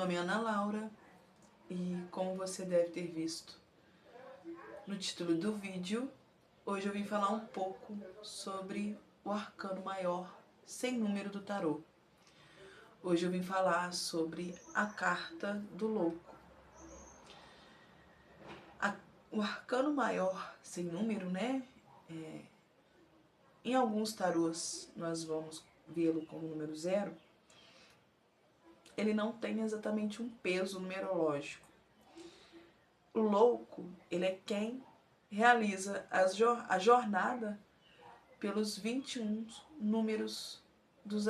nome é Ana Laura e, como você deve ter visto no título do vídeo, hoje eu vim falar um pouco sobre o arcano maior sem número do tarô. Hoje eu vim falar sobre a carta do louco. O arcano maior sem número, né? Em alguns tarôs nós vamos vê-lo como número 0. Ele não tem exatamente um peso numerológico. O louco, ele é quem realiza a jornada pelos 21 números dos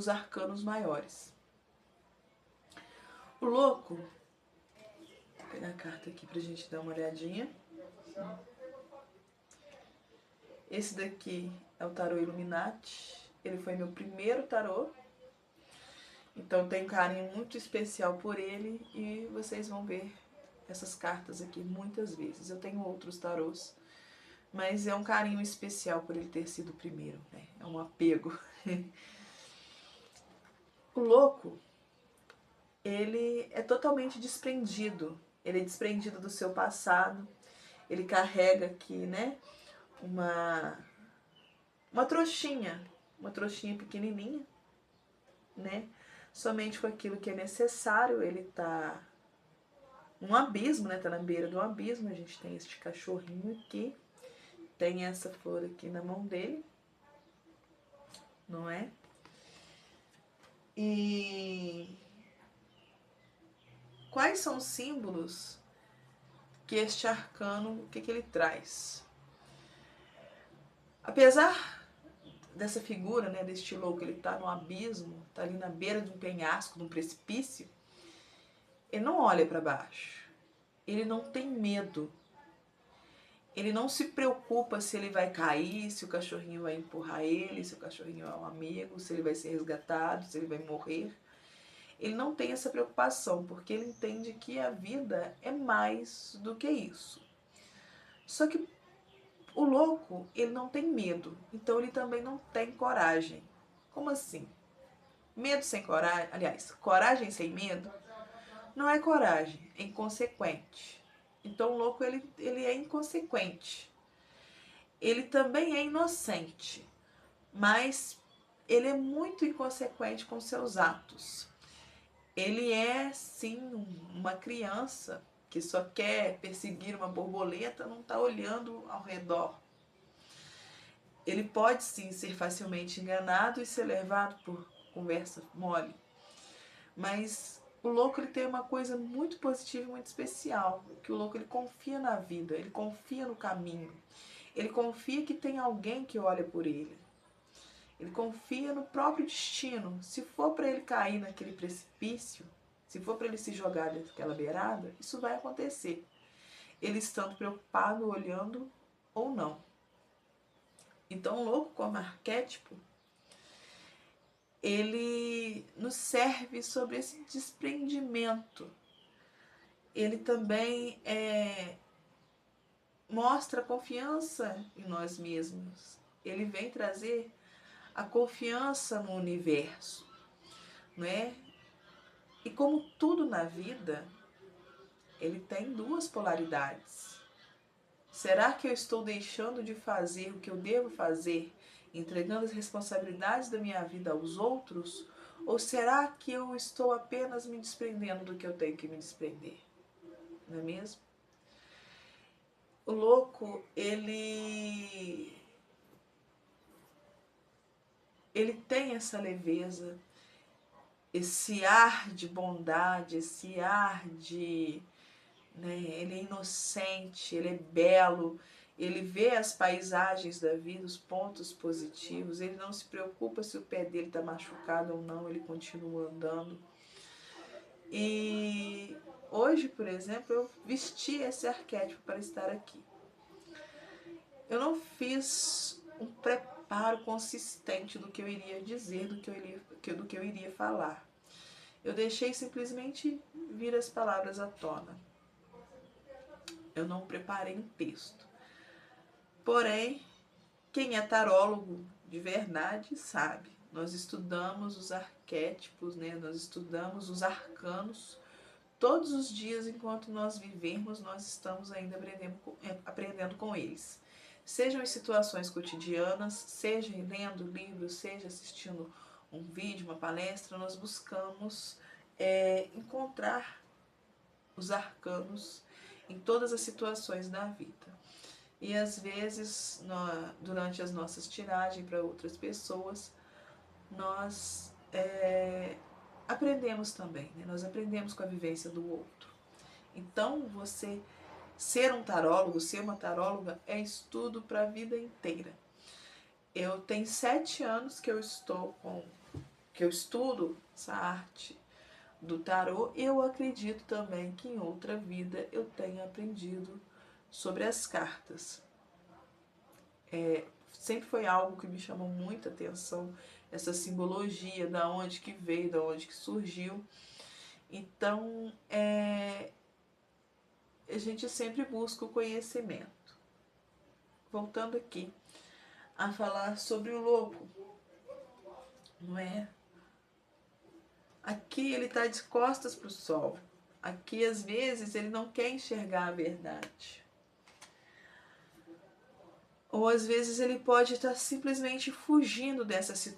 arcanos maiores. O louco, vou pegar a carta aqui pra gente dar uma olhadinha. Esse daqui é o tarô Illuminati. Ele foi meu primeiro tarô. Então tenho um carinho muito especial por ele e vocês vão ver essas cartas aqui muitas vezes. Eu tenho outros tarôs, mas é um carinho especial por ele ter sido o primeiro, né? É um apego. O louco, ele é totalmente desprendido. Ele é desprendido do seu passado. Ele carrega aqui, né, uma trouxinha pequenininha, né? Somente com aquilo que é necessário. Ele tá num abismo, né? Tá na beira de um abismo. A gente tem este cachorrinho aqui. Tem essa flor aqui na mão dele, não é? E quais são os símbolos que este arcano, o que ele traz? Apesar dessa figura, né, deste louco, ele tá no abismo, tá ali na beira de um penhasco, de um precipício, ele não olha para baixo, ele não tem medo, ele não se preocupa se ele vai cair, se o cachorrinho vai empurrar ele, se o cachorrinho é um amigo, se ele vai ser resgatado, se ele vai morrer. Ele não tem essa preocupação, porque ele entende que a vida é mais do que isso. Só que o louco, ele não tem medo, então ele também não tem coragem. Como assim? Medo sem coragem, aliás, coragem sem medo não é coragem, é inconsequente. Então o louco, ele é inconsequente. Ele também é inocente, mas ele é muito inconsequente com seus atos. Ele é, sim, uma criança que só quer perseguir uma borboleta, não está olhando ao redor. Ele pode, sim, ser facilmente enganado e ser levado por conversa mole. Mas o louco, ele tem uma coisa muito positiva e muito especial, que o louco, ele confia na vida, ele confia no caminho. Ele confia que tem alguém que olha por ele. Ele confia no próprio destino. Se for para ele cair naquele precipício, se for para ele se jogar daquela beirada, isso vai acontecer. Ele estando preocupado, olhando ou não. Então, o louco como arquétipo, ele nos serve sobre esse desprendimento. Ele também mostra confiança em nós mesmos. Ele vem trazer a confiança no universo, não é? E como tudo na vida, ele tem duas polaridades. Será que eu estou deixando de fazer o que eu devo fazer, entregando as responsabilidades da minha vida aos outros? Ou será que eu estou apenas me desprendendo do que eu tenho que me desprender? Não é mesmo? O louco, ele tem essa leveza, esse ar de bondade, esse ar de... né, ele é inocente, ele é belo, ele vê as paisagens da vida, os pontos positivos, ele não se preocupa se o pé dele está machucado ou não, ele continua andando. E hoje, por exemplo, eu vesti esse arquétipo para estar aqui. Eu não fiz um preparo consistente do que eu iria dizer, do que eu iria falar. Eu deixei simplesmente vir as palavras à tona. Eu não preparei um texto. Porém, quem é tarólogo de verdade sabe. Nós estudamos arquétipos, né? Nós estudamos os arcanos. Todos os dias, enquanto nós vivermos, nós estamos ainda aprendendo com eles. Sejam em situações cotidianas, seja lendo livros, seja assistindo um vídeo, uma palestra, nós buscamos encontrar os arcanos em todas as situações da vida. E às vezes, durante as nossas tiragens para outras pessoas, nós aprendemos também, né? Nós aprendemos com a vivência do outro. Então, você ser um tarólogo, ser uma taróloga é estudo para a vida inteira. Eu tenho 7 anos que eu estudo essa arte do tarô. Eu acredito também que em outra vida eu tenha aprendido sobre as cartas. Sempre foi algo que me chamou muita atenção, essa simbologia, da onde que veio, da onde que surgiu. Então, a gente sempre busca o conhecimento. Voltando aqui a falar sobre o louco, não é? Aqui ele está de costas para o sol. Aqui, às vezes, ele não quer enxergar a verdade. Ou, às vezes, ele pode estar simplesmente fugindo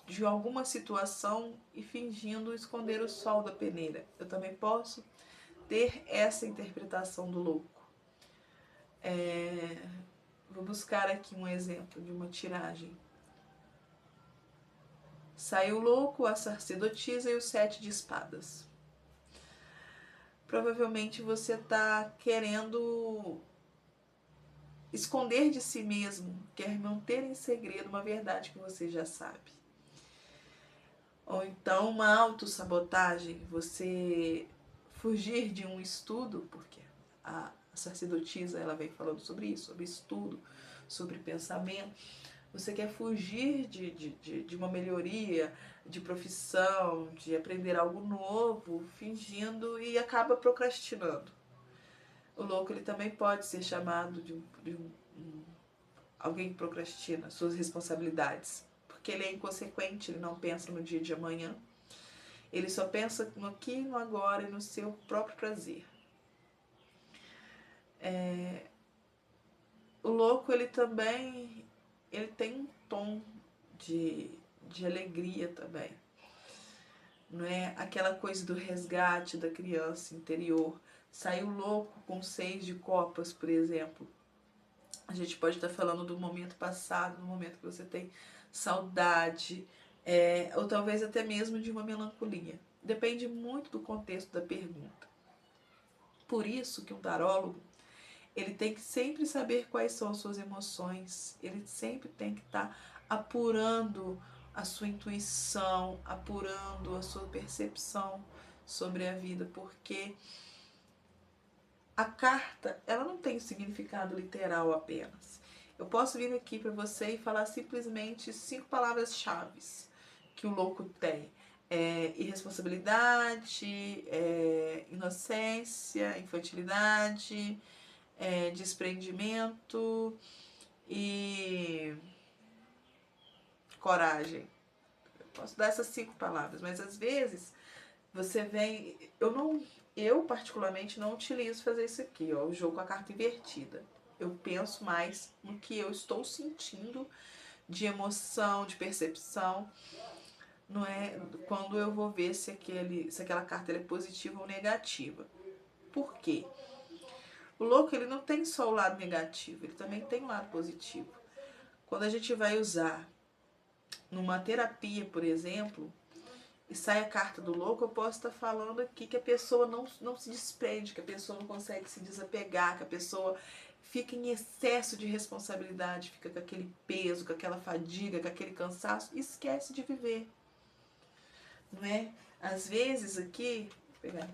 de alguma situação e fingindo esconder o sol da peneira. Eu também posso ter essa interpretação do louco. Vou buscar aqui um exemplo de uma tiragem. Saiu o louco, a sacerdotisa e o 7 de espadas. Provavelmente você está querendo esconder de si mesmo, quer manter em segredo uma verdade que você já sabe. Ou então uma autossabotagem, você fugir de um estudo, porque a sacerdotisa ela vem falando sobre isso, sobre estudo, sobre pensamento. Você quer fugir de uma melhoria, de profissão, de aprender algo novo, fingindo e acaba procrastinando. O louco ele também pode ser chamado de alguém que procrastina suas responsabilidades, porque ele é inconsequente, ele não pensa no dia de amanhã, ele só pensa no aqui, no agora e no seu próprio prazer. O louco ele também tem um tom de alegria também. Não é aquela coisa do resgate da criança interior. Saiu louco com 6 de copas, por exemplo. A gente pode estar falando do momento passado, do momento que você tem saudade, ou talvez até mesmo de uma melancolia. Depende muito do contexto da pergunta. Por isso que um tarólogo ele tem que sempre saber quais são as suas emoções, ele sempre tem que estar apurando a sua intuição, apurando a sua percepção sobre a vida, porque a carta, ela não tem significado literal apenas. Eu posso vir aqui para você e falar simplesmente 5 palavras-chave que o louco tem. Irresponsabilidade, inocência, infantilidade, desprendimento e coragem. Eu posso dar essas 5 palavras, mas às vezes você vem... Eu particularmente não utilizo fazer isso aqui, ó, o jogo com a carta invertida. Eu penso mais no que eu estou sentindo de emoção, de percepção, não é? Quando eu vou ver se aquela carta é positiva ou negativa. Por quê? O louco ele não tem só o lado negativo, ele também tem o lado positivo. Quando a gente vai usar numa terapia, por exemplo, e sai a carta do louco, eu posso estar falando aqui que a pessoa não se desprende, que a pessoa não consegue se desapegar, que a pessoa fica em excesso de responsabilidade, fica com aquele peso, com aquela fadiga, com aquele cansaço e esquece de viver. Não é? Às vezes aqui, vou pegar,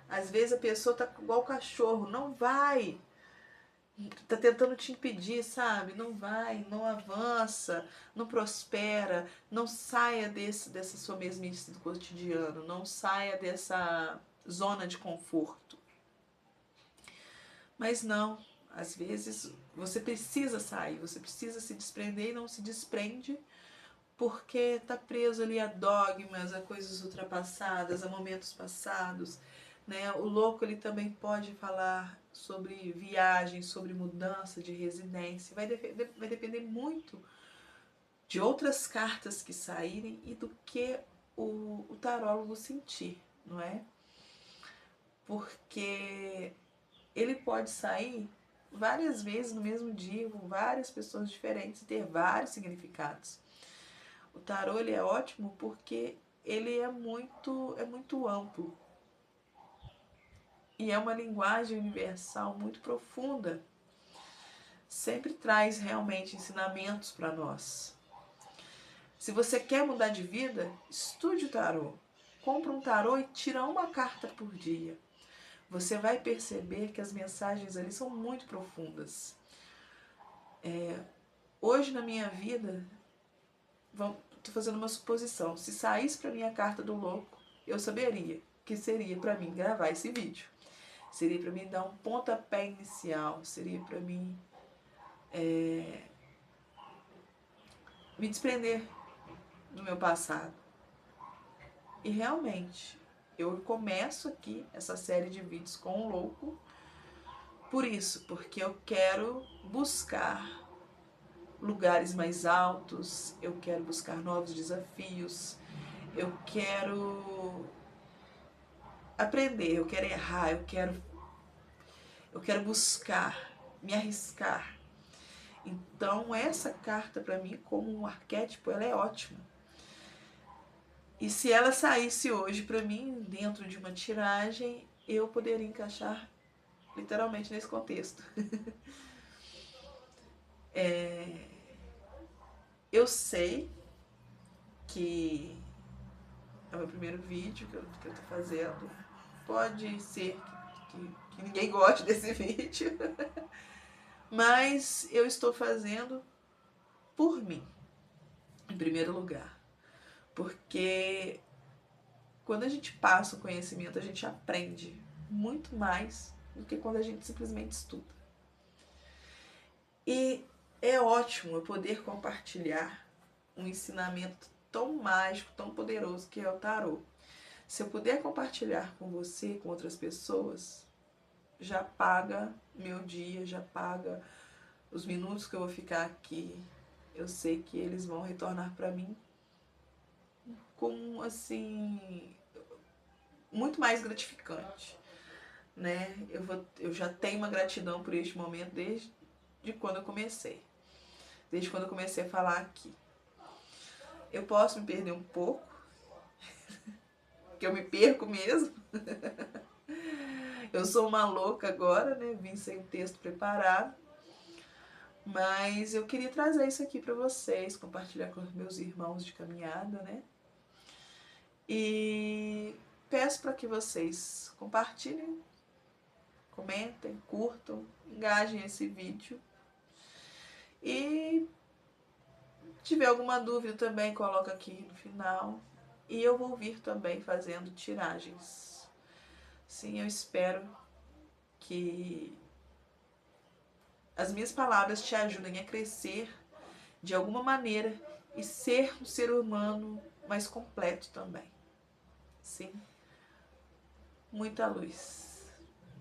às vezes a pessoa tá igual o cachorro, não vai, tá tentando te impedir, sabe? Não vai, não avança, não prospera, não saia dessa sua mesmice do cotidiano, não saia dessa zona de conforto. Mas não, às vezes você precisa sair, você precisa se desprender e não se desprende porque tá preso ali a dogmas, a coisas ultrapassadas, a momentos passados, né? O louco ele também pode falar sobre viagem, sobre mudança de residência, vai depender muito de outras cartas que saírem e do que o tarólogo sentir, não é? Porque ele pode sair várias vezes no mesmo dia com várias pessoas diferentes e ter vários significados. O tarô ele é ótimo porque ele é muito amplo e é uma linguagem universal muito profunda. Sempre traz realmente ensinamentos para nós. Se você quer mudar de vida, estude o tarô. Compra um tarô e tira uma carta por dia. Você vai perceber que as mensagens ali são muito profundas. Hoje na minha vida, estou fazendo uma suposição. Se saísse para mim a carta do louco, eu saberia que seria para mim gravar esse vídeo. Seria para mim dar um pontapé inicial. Seria para mim me desprender do meu passado. E realmente, eu começo aqui essa série de vídeos com o louco por isso, porque eu quero buscar lugares mais altos, eu quero buscar novos desafios, eu quero aprender, eu quero errar, eu quero buscar, me arriscar. Então essa carta para mim como um arquétipo, ela é ótima. E se ela saísse hoje para mim dentro de uma tiragem, eu poderia encaixar literalmente nesse contexto. Eu sei que é o meu primeiro vídeo que eu tô fazendo. Pode ser que ninguém goste desse vídeo, mas eu estou fazendo por mim, em primeiro lugar. Porque quando a gente passa o conhecimento, a gente aprende muito mais do que quando a gente simplesmente estuda. E é ótimo eu poder compartilhar um ensinamento tão mágico, tão poderoso que é o tarô. Se eu puder compartilhar com você, com outras pessoas, já paga meu dia, já paga os minutos que eu vou ficar aqui. Eu sei que eles vão retornar para mim com, assim, muito mais gratificante, né? Eu já tenho uma gratidão por este momento desde quando eu comecei. Desde quando eu comecei a falar aqui. Eu posso me perder um pouco, que eu me perco mesmo. Eu sou uma louca agora, né? Vim sem o texto preparado. Mas eu queria trazer isso aqui para vocês, compartilhar com os meus irmãos de caminhada, né? E peço para que vocês compartilhem, comentem, curtam, engajem esse vídeo. E se tiver alguma dúvida também, coloca aqui no final. E eu vou vir também fazendo tiragens. Sim, eu espero que as minhas palavras te ajudem a crescer de alguma maneira e ser um ser humano mais completo também. Sim, muita luz.